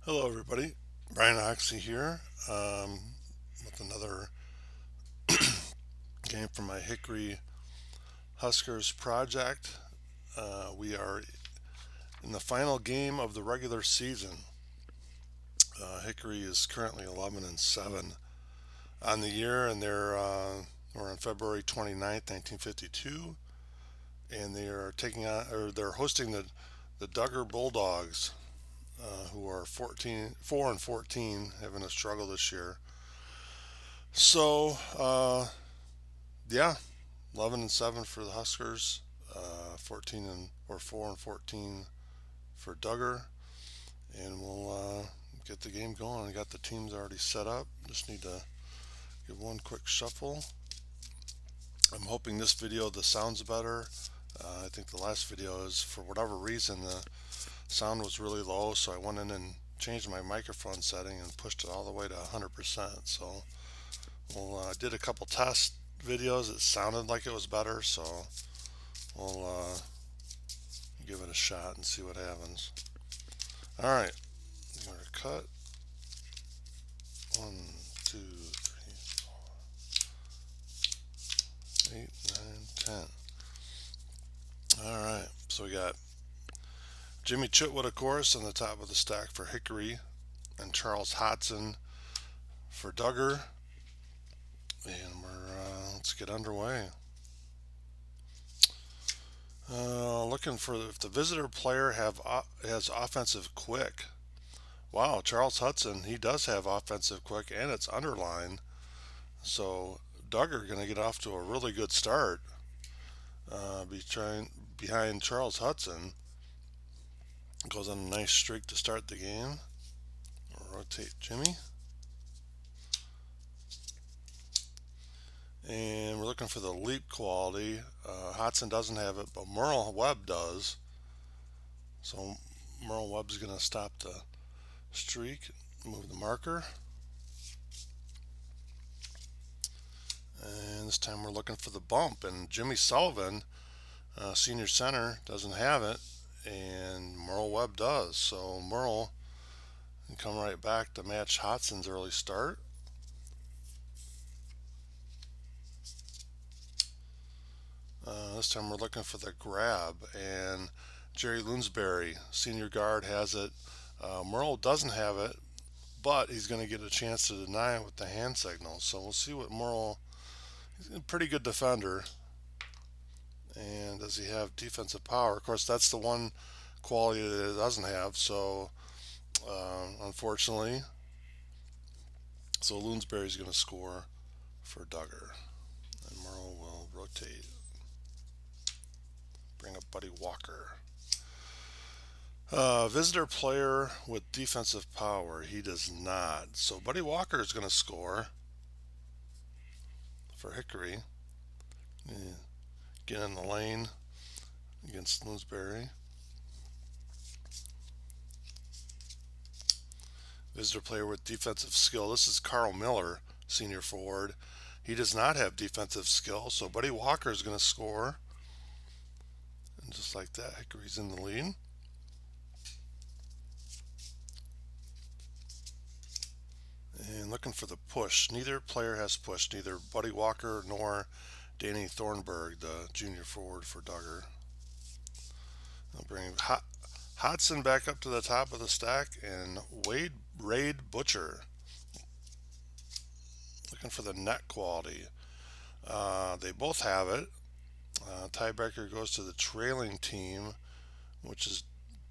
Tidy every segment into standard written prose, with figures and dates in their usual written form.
Hello, everybody. Brian Oxy here with another game from my Hickory Huskers project. We are in the final game of the regular season. Hickory is currently 11-7 on the year, and we're on February 29th, 1952, and they are taking on or they're hosting the Dugger Bulldogs, who are 4-14, having a struggle this year. So, yeah, 11-7 for the Huskers, 14 and or 4-14 for Duggar, and we'll get the game going. I got the teams already set up. Just need to give one quick shuffle. I'm hoping this video the sound's better. I think the last video is, for whatever reason, the sound was really low, so I went in and changed my microphone setting and pushed it all the way to 100%. So I did a couple test videos. It sounded like it was better, so we'll give it a shot and see what happens. All right, I'm going to cut 1, 2, 3, 4, 8, 9, 10. All right, so we got Jimmy Chitwood, of course, on the top of the stack for Hickory, and Charles Hodson for Duggar. And let's get underway. Looking for if the visitor player has offensive quick. Wow, Charles Hudson, he does have offensive quick, and it's underlined. So Duggar going to get off to a really good start. Behind Charles Hudson. Goes on a nice streak to start the game. Rotate Jimmy. And we're looking for the leap quality. Hodson doesn't have it, but Merle Webb does. So Merle Webb's going to stop the streak, move the marker. And this time we're looking for the bump. And Jimmy Sullivan, senior center, doesn't have it. And Merle Webb does. So Merle can come right back to match Hodson's early start. This time we're looking for the grab, and Jerry Loonsberry, senior guard, has it. Merle doesn't have it, but he's going to get a chance to deny it with the hand signal. So we'll see what Merle. He's a pretty good defender. And does he have defensive power? Of course, that's the one quality that it doesn't have. So unfortunately, so Loonsberry's going to score for Duggar, and Merle will rotate. Bring up Buddy Walker. Visitor player with defensive power. He does not. So Buddy Walker is going to score for Hickory. Get in the lane against Loonsberry. Visitor player with defensive skill. This is Carl Miller, senior forward. He does not have defensive skill, so Buddy Walker is going to score. And just like that, Hickory's in the lead. And looking for the push. Neither player has pushed, neither Buddy Walker nor Danny Thornburg, the junior forward for Duggar. I'll bring Hodson back up to the top of the stack, and Raid Butcher. Looking for the net quality. They both have it. Tiebreaker goes to the trailing team, which is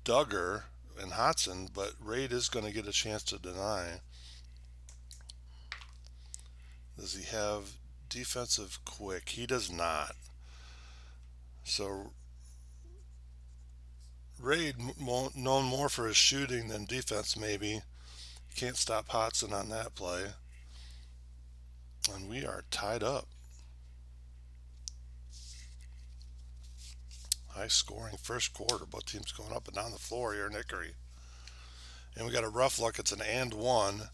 Duggar and Hodson, but Raid is going to get a chance to deny. Does he have defensive quick? He does not. So Raid, known more for his shooting than defense, maybe. Can't stop Hodson on that play. And we are tied up. High scoring first quarter. Both teams going up and down the floor here in Hickory. And we got a rough look. It's an and one.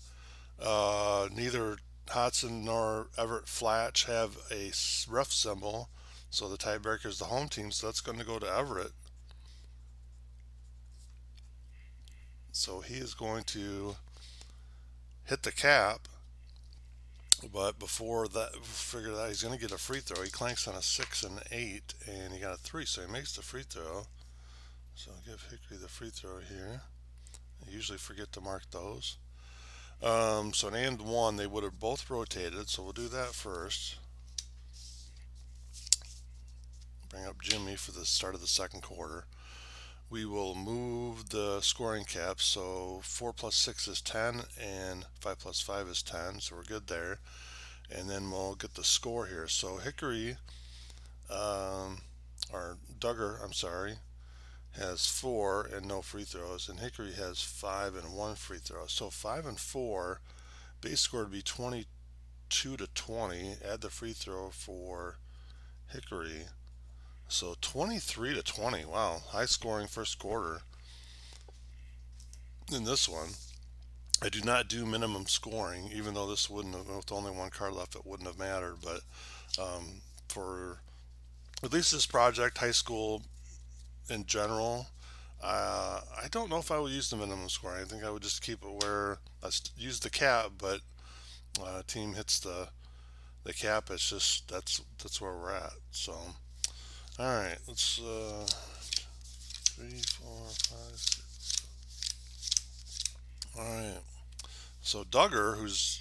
Neither Hodson nor Everett Flatch have a ref symbol. So the tiebreaker is the home team. So that's going to go to Everett. So he is going to hit the cap, but before that, figure that he's going to get a free throw. He clanks on a 6 and 8, and he got a 3, so he makes the free throw. So I'll give Hickory the free throw here. I usually forget to mark those. So an and 1, they would have both rotated, so we'll do that first. Bring up Jimmy for the start of the second quarter. We will move the scoring cap, so 4 plus 6 is 10, and 5 plus 5 is 10, so we're good there. And then we'll get the score here. So Hickory, or Dugger, I'm sorry, has 4 and no free throws, and Hickory has 5 and 1 free throw. So 5 and 4, base score would be 22 to 20. Add the free throw for Hickory. So 23 to 20. Wow, high scoring first quarter in this one. I do not do minimum scoring, even though this wouldn't have, with only one card left, it wouldn't have mattered. But for at least this project, high school in general, I don't know if I would use the minimum scoring. I think I would just keep it where I use the cap, but team hits the cap. It's just that's where we're at. So, all right, let's 3, 4, 5, 6. All right. So Dugger, who's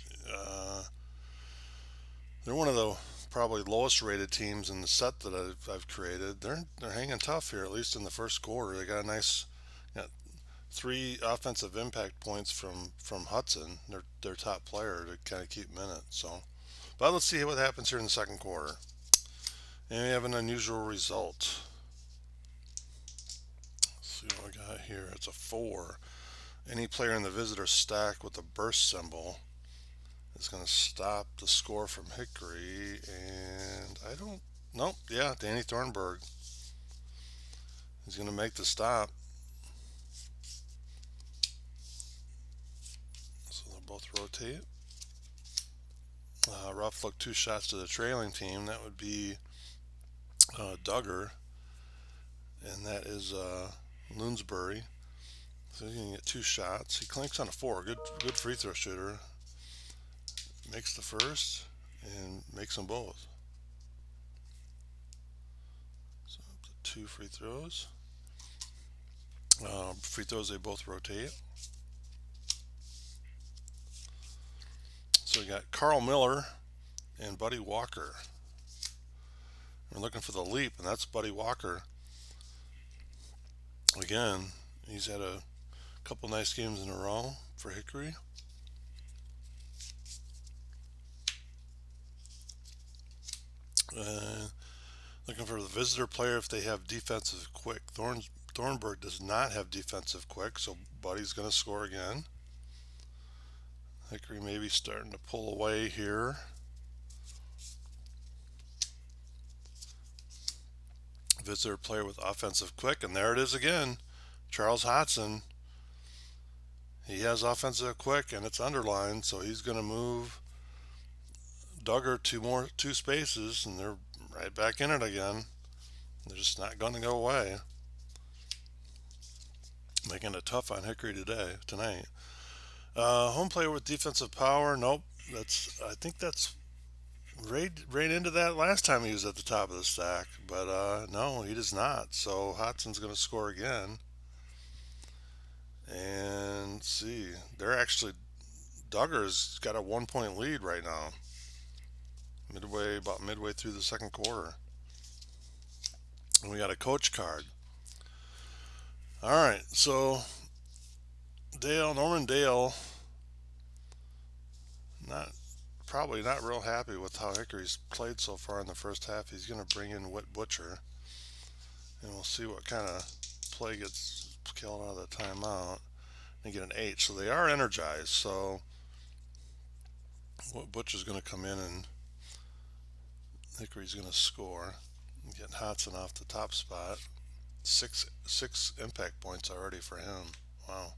they're one of the probably lowest rated teams in the set that I've created. They're hanging tough here, at least in the first quarter. They got a nice, got 3 offensive impact points from Hudson, their top player, to kind of keep them in it. So, but let's see what happens here in the second quarter. And we have an unusual result. Let's see what we got here. It's a 4. Any player in the visitor stack with a burst symbol is going to stop the score from Hickory. And I don't, nope, yeah, Danny Thornburg. He's going to make the stop. So they'll both rotate. Rough look, 2 shots to the trailing team. That would be Dugger. And that is Loonsbury. So he's going to get 2 shots. He clanks on a 4. Good free throw shooter. Makes the first and makes them both. So 2 free throws. Free throws, they both rotate. So we got Carl Miller and Buddy Walker. We're looking for the leap, and that's Buddy Walker. Again, he's had a couple nice games in a row for Hickory. Looking for the visitor player if they have defensive quick. Thornburg does not have defensive quick, so Buddy's going to score again. Hickory maybe starting to pull away here. Visitor player with offensive quick, and there it is again. Charles Hodson. He has offensive quick, and it's underlined, so he's going to move Dugger 2 spaces, and they're right back in it again. They're just not going to go away. Making it tough on Hickory tonight. Home player with defensive power. Nope. I think that's right into that last time he was at the top of the stack. But no, he does not. So Hodson's going to score again. And let's see. Dugger's got a 1-point lead right now. About midway through the second quarter. And we got a coach card. All right, so Norman Dale, probably not real happy with how Hickory's played so far in the first half. He's going to bring in Whit Butcher, and we'll see what kind of play gets killed out of the timeout. And get an 8, so they are energized. So Whit Butcher's going to come in, and Hickory's going to score. Get Hodson off the top spot. Six impact points already for him. Wow.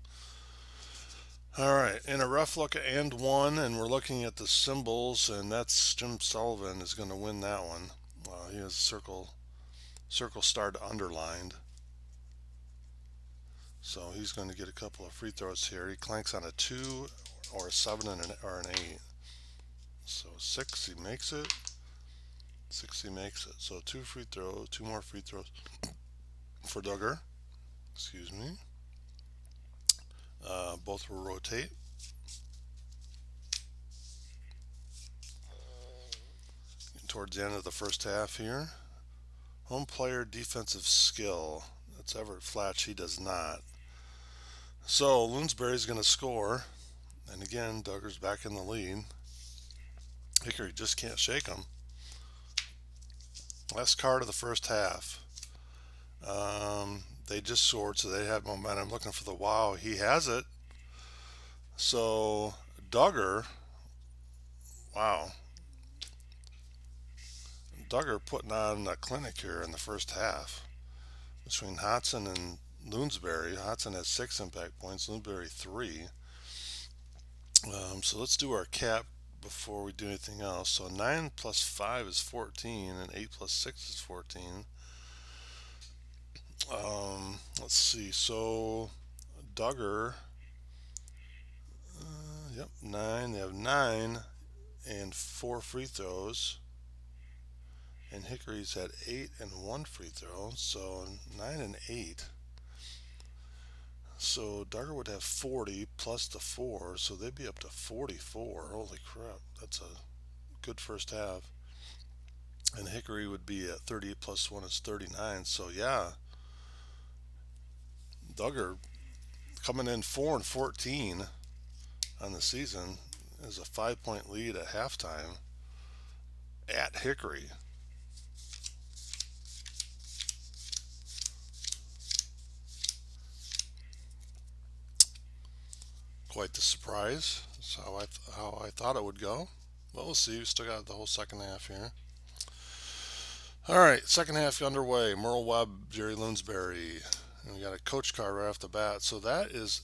All right, in a rough look at and 1, and we're looking at the symbols, and that's Jim Sullivan is going to win that one. He has circle starred underlined. So he's going to get a couple of free throws here. He clanks on a 2 or a 7 or an 8. So 6, he makes it. 6, he makes it. So two more free throws for Dugger. Excuse me. Both will rotate. Towards the end of the first half here. Home player defensive skill. That's Everett Flatch. He does not. So Loonsbury's going to score. And again, Dugger's back in the lead. Hickory just can't shake him. Last card of the first half. They just scored, so they have momentum. Looking for the wow. He has it. So Dugger, wow. Dugger putting on a clinic here in the first half between Hodson and Loonsbury. Hodson has 6 impact points, Loonsbury 3. So let's do our cap before we do anything else. So 9 plus 5 is 14, and 8 plus 6 is 14. Let's see. So Dugger, yep, 9. They have 9 and 4 free throws. And Hickory's had 8 and 1 free throw. So 9 and 8. So Dugger would have 40 plus the 4, so they'd be up to 44. Holy crap, that's a good first half. And Hickory would be at 38 plus 1 is 39. So yeah, Dugger coming in 4 and 14 on the season is a 5-point lead at halftime at Hickory. Quite the surprise. That's how I thought it would go. But we'll see. We still got the whole second half here. All right, second half underway. Merle Webb, Jerry Loonsbury. And we got a coach card right off the bat. So that is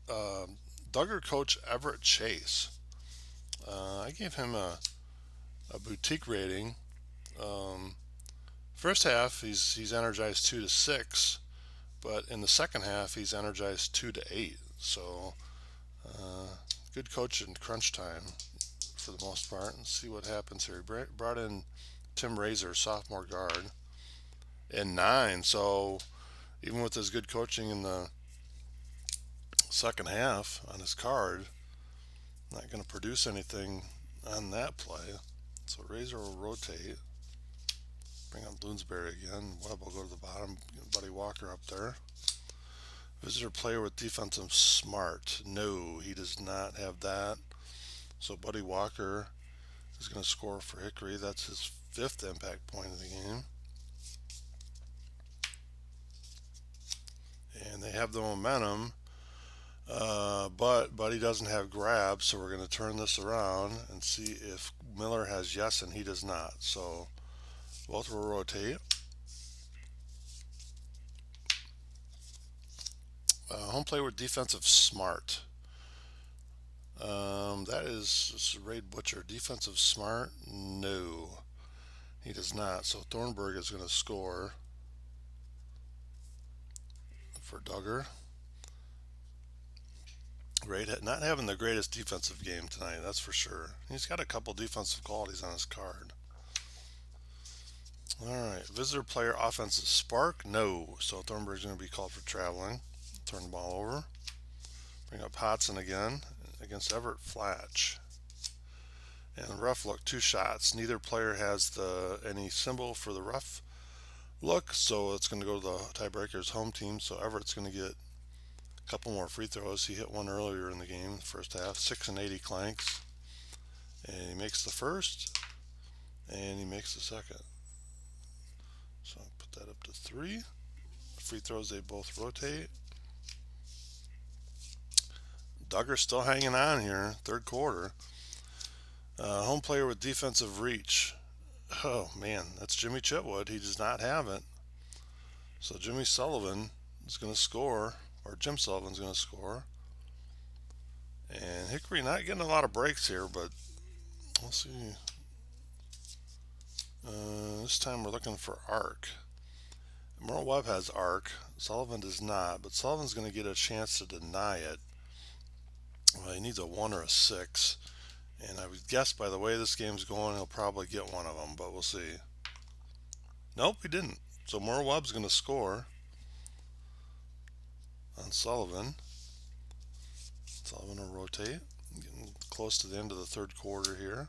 Dugger coach Everett Chase. I gave him a boutique rating. First half, he's energized 2 to 6, but in the second half, he's energized 2 to 8. So good coach in crunch time for the most part. And see what happens here. He brought in Tim Razor, sophomore guard, and 9. So even with his good coaching in the second half on his card, not going to produce anything on that play. So Razor will rotate. Bring up Loonsbury again. Webb will go to the bottom. Buddy Walker up there. Visitor player with defensive smart. No, he does not have that. So Buddy Walker is going to score for Hickory. That's his 5th impact point of the game. And they have the momentum. But Buddy doesn't have grab, so we're going to turn this around and see if Miller has yes and he does not. So both will rotate. Home play with defensive smart. That is Raid Butcher. Defensive smart? No, he does not. So Thornburg is going to score for Dugger. Raid not having the greatest defensive game tonight, that's for sure. He's got a couple defensive qualities on his card. Alright, visitor player offensive spark? No. So Thornburg's going to be called for traveling. Turn the ball over. Bring up Hodson again against Everett Flatch. And rough look, 2 shots. Neither player has any symbol for the rough look, so it's going to go to the tiebreaker's home team. So Everett's going to get a couple more free throws. He hit one earlier in the game, first half. 6 and 8 he clanks. And he makes the first, and he makes the second. So I'll put that up to 3. Free throws, they both rotate. Dugger's still hanging on here, third quarter. Home player with defensive reach. Oh man, that's Jimmy Chitwood. He does not have it. So Jimmy Sullivan is going to score, or Jim Sullivan's going to score. And Hickory not getting a lot of breaks here, but we'll see. This time we're looking for arc. Merle Webb has arc. Sullivan does not, but Sullivan's going to get a chance to deny it. Well, he needs a 1 or a 6. And I would guess by the way this game's going, he'll probably get one of them, but we'll see. Nope, he didn't. So Merle Webb's going to score on Sullivan. Sullivan will rotate. Getting close to the end of the third quarter here.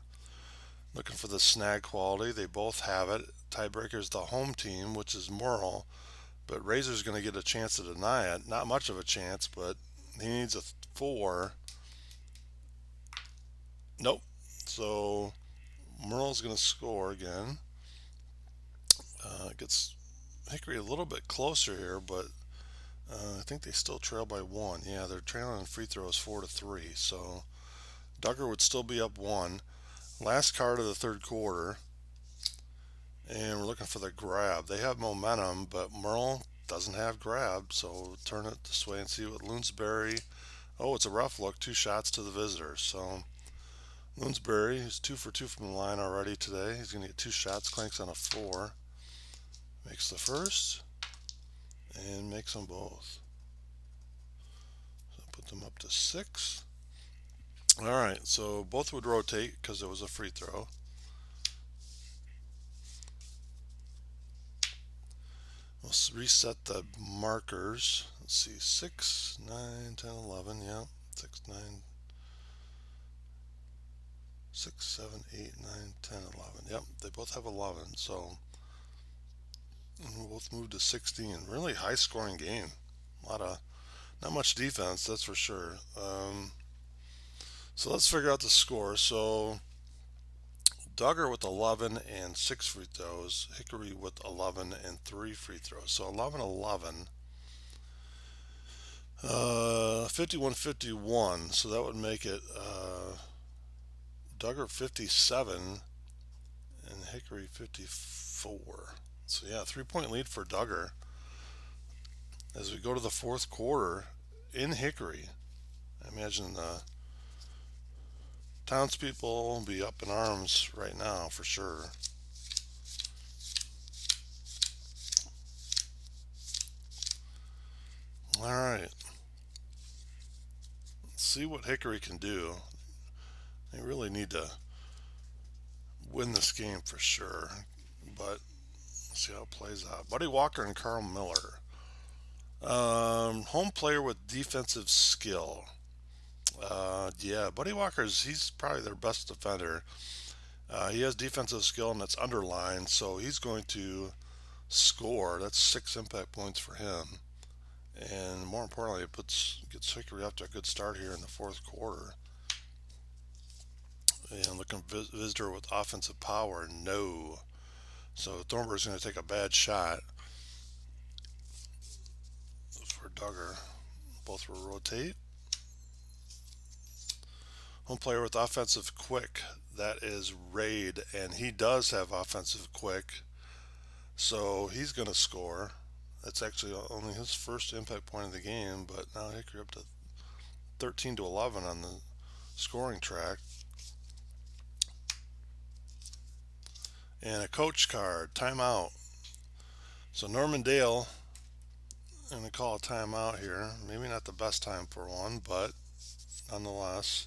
Looking for the snag quality. They both have it. Tiebreaker's the home team, which is Merle. But Razor's going to get a chance to deny it. Not much of a chance, but he needs a 4. Nope. So Merle's going to score again. Gets Hickory a little bit closer here, but I think they still trail by 1. Yeah, they're trailing in free throws 4-3. So Dugger would still be up 1. Last card of the third quarter. And we're looking for the grab. They have momentum, but Merle doesn't have grab. So we'll turn it this way and see what Loonsberry. Oh, it's a rough look. 2 shots to the visitors. So Loonsberry is 2 for 2 from the line already today. He's going to get 2 shots, clanks on a 4. Makes the first and makes them both. So put them up to 6. All right, so both would rotate because it was a free throw. We'll reset the markers. Let's see, 6, 9, 10, 11. Yeah, 6, 9, 6, 7, 8, 9, 10, 11. Yep, they both have 11. So we'll both move to 16. Really high scoring game. Not much defense, that's for sure. So let's figure out the score. So Dugger with 11 and 6 free throws. Hickory with 11 and 3 free throws. So 11-11. 51-51. So that would make it Dugger 57 and Hickory 54. So yeah, 3-point lead for Dugger. As we go to the fourth quarter in Hickory, I imagine the townspeople will be up in arms right now for sure. All right. Let's see what Hickory can do. They really need to win this game for sure. But let's see how it plays out. Buddy Walker and Carl Miller. Home player with defensive skill. Yeah, Buddy Walker's, he's probably their best defender. He has defensive skill and that's underlined, so he's going to score. That's 6 impact points for him. And more importantly, it gets Hickory off to a good start here in the fourth quarter. And looking visitor with offensive power, no. So Thornburg's going to take a bad shot for Dugger. Both will rotate. Home player with offensive quick, that is Raid, and he does have offensive quick, so he's going to score. That's actually only his first impact point of the game, but now Hickory up to 13-11 on the scoring track. And a coach card, timeout. So Norman Dale, I'm going to call a timeout here. Maybe not the best time for one, but nonetheless.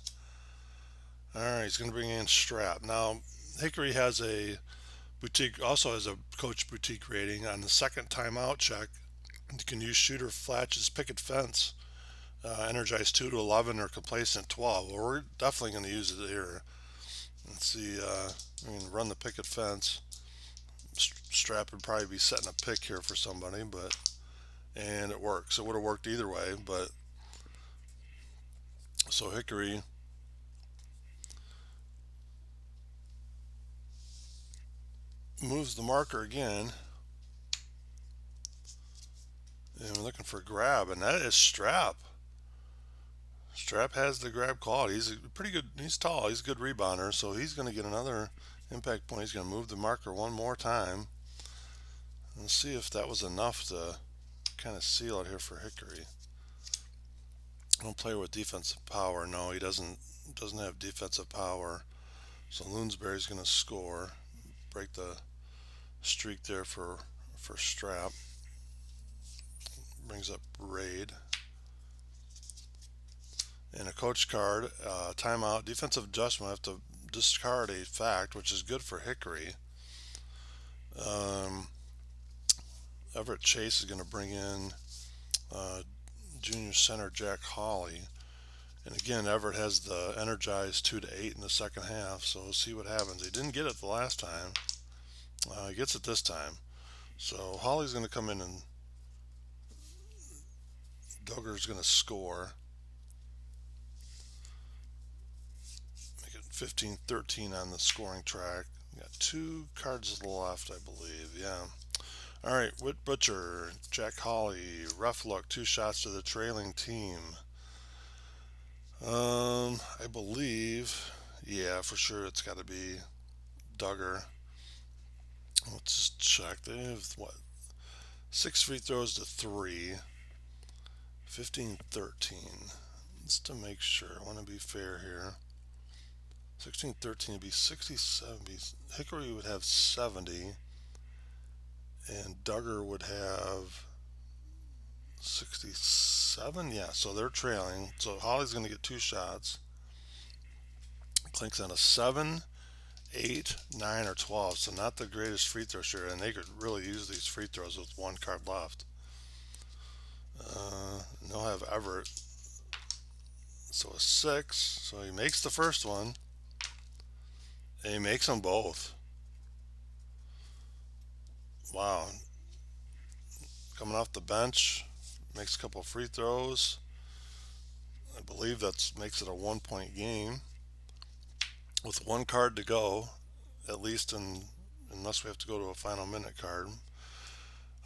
All right, he's going to bring in Strap. Now, Hickory has a boutique, also has a coach boutique rating. On the second timeout check, you can use shooter flashes, picket fence, energize 2-11, or complacent 12. Well, we're definitely going to use it here. Let's see, we can run the picket fence. Strap would probably be setting a pick here for somebody, and it works. It would have worked either way, but so Hickory moves the marker again, and we're looking for a grab, and that is Strap. Strap has the grab quality. He's pretty good. He's tall. He's a good rebounder, so he's going to get another impact point. He's going to move the marker one more time. Let's see if that was enough to kind of seal it here for Hickory. Don't play with defensive power. No, he doesn't have defensive power. So Loonsberry's going to score, break the streak there for Strap. brings up raid. And a coach card, timeout, defensive adjustment. I have to discard a fact, which is good for Hickory. Um, Everett Chase is going to bring in junior center Jack Hawley. And again, Everett has the energized 2-8 in the second half, so we'll see what happens. He didn't get it the last time. He gets it this time. So Hawley's going to come in and Dugger's going to score. Make it 15-13 on the scoring track. We got 2 cards left, I believe. Yeah. All right, Whit Butcher, Jack Hawley, rough look, 2 shots to the trailing team. I believe, yeah, for sure it's got to be Dugger. Let's just check. They have, what, 6 free throws to 3. 15-13. Just to make sure, I want to be fair here. 16-13 would be 67. Hickory would have 70. And Dugger would have 67. Yeah, so they're trailing. So Holly's going to get 2 shots. Clinks on a 7, 8, 9, or 12. So not the greatest free throw shooter. And they could really use these free throws with 1 card left. They'll have Everett. So a 6. So he makes the first one. And he makes them both. Wow. Coming off the bench. Makes a couple free throws. I believe that makes it a 1-point game. With 1 card to go. At least unless we have to go to a final minute card.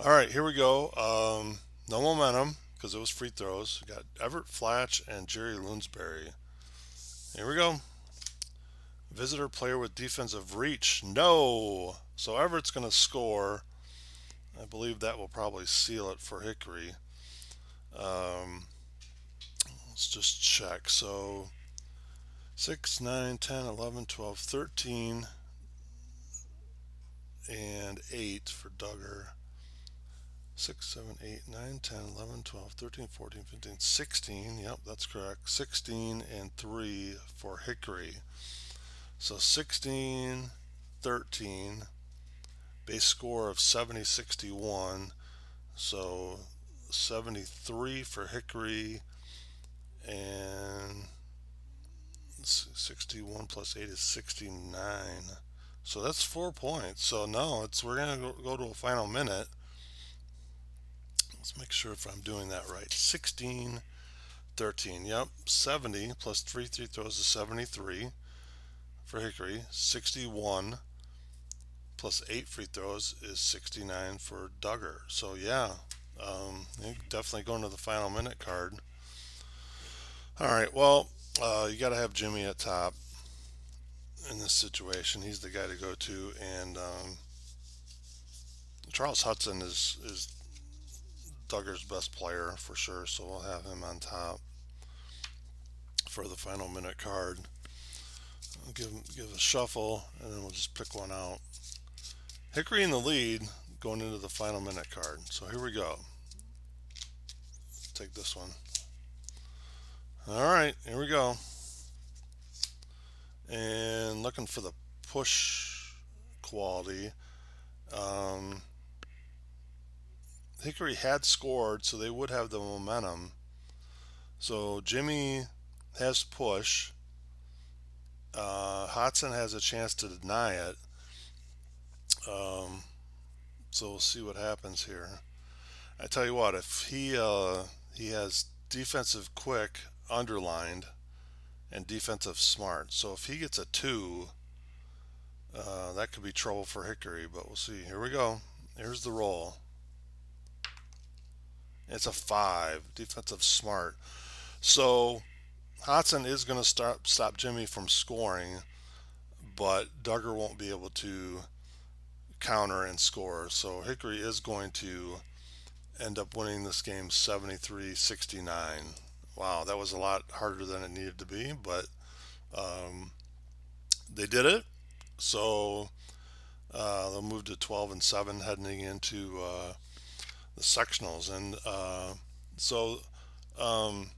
Alright, here we go. No momentum because it was free throws. We got Everett Flatch and Jerry Loonsberry. Here we go. Visitor player with defensive reach. No! So Everett's going to score. I believe that will probably seal it for Hickory. Let's just check. So 6, 9, 10, 11, 12, 13, and 8 for Dugger. 6, 7, 8, 9, 10, 11, 12, 13, 14, 15, 16. Yep, that's correct. 16 and 3 for Hickory. So 16, 13. Base score of 70-61. So 73 for Hickory. And 61 plus 8 is 69. So that's 4 points. So no, we're going to go to a final minute. Let's make sure if I'm doing that right. 16, 13. Yep. 70 plus 3 free throws is 73 for Hickory. 61 plus 8 free throws is 69 for Dugger. So yeah, definitely going to the final minute card. All right. Well, you got to have Jimmy at top in this situation. He's the guy to go to, and Charles Hudson is Dugger's best player for sure, so we'll have him on top for the final minute card. I'll give a shuffle, and then we'll just pick one out. Hickory in the lead going into the final minute card. So here we go. Take this one. All right, here we go. And looking for the push quality. Hickory had scored, so they would have the momentum. So Jimmy has push. Hodson has a chance to deny it. So we'll see what happens here. I tell you what, if he has defensive quick underlined and defensive smart. So if he gets a 2, that could be trouble for Hickory, but we'll see. Here we go. Here's the roll. It's a 5, defensive smart. So Hodson is going to stop Jimmy from scoring, but Dugger won't be able to counter and score. So Hickory is going to end up winning this game 73-69. Wow, that was a lot harder than it needed to be, but they did it. So they'll move to 12-7 heading into the sectionals. And so um,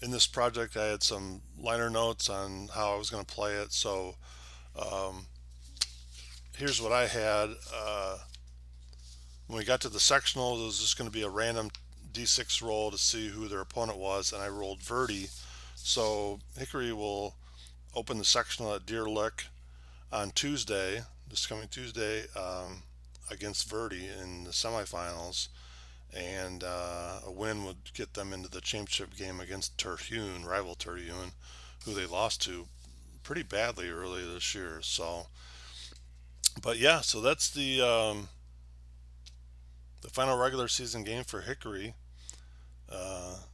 in this project, I had some liner notes on how I was going to play it. So um, here's what I had. When we got to the sectionals, it was just going to be a random d6 roll to see who their opponent was, and I rolled Verdi. So Hickory will open the sectional at Deer Lick on Tuesday, this coming Tuesday, against Verdi in the semifinals, and a win would get them into the championship game against Terhune, rival Terhune, who they lost to pretty badly earlier this year. So, but yeah, so that's the final regular season game for Hickory.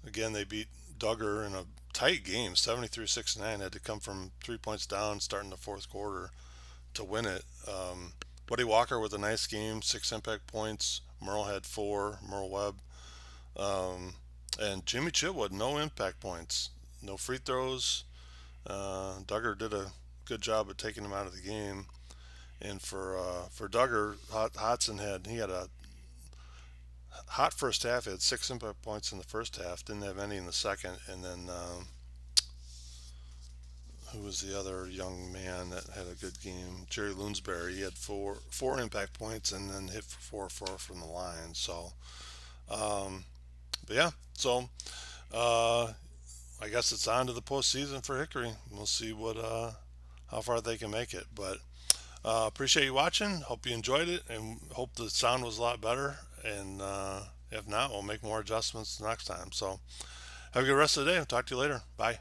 Again, they beat Dugger in a tight game, 73-69. Had to come from 3 points down starting the fourth quarter to win it. Buddy Walker with a nice game, 6 impact points. Merle had 4, Merle Webb. And Jimmy Chitwood, no impact points, no free throws. Duggar did a good job of taking him out of the game. And for Duggar, Hodson had a hot first half. He had 6 impact points in the first half, didn't have any in the second. And then who was the other young man that had a good game? Jerry Loonsberry. He had four impact points and then hit for 4 from the line. So, but yeah, so uh, I guess it's on to the postseason for Hickory. We'll see what how far they can make it. But appreciate you watching. Hope you enjoyed it, and hope the sound was a lot better. And if not, we'll make more adjustments next time. So have a good rest of the day. I'll talk to you later. Bye.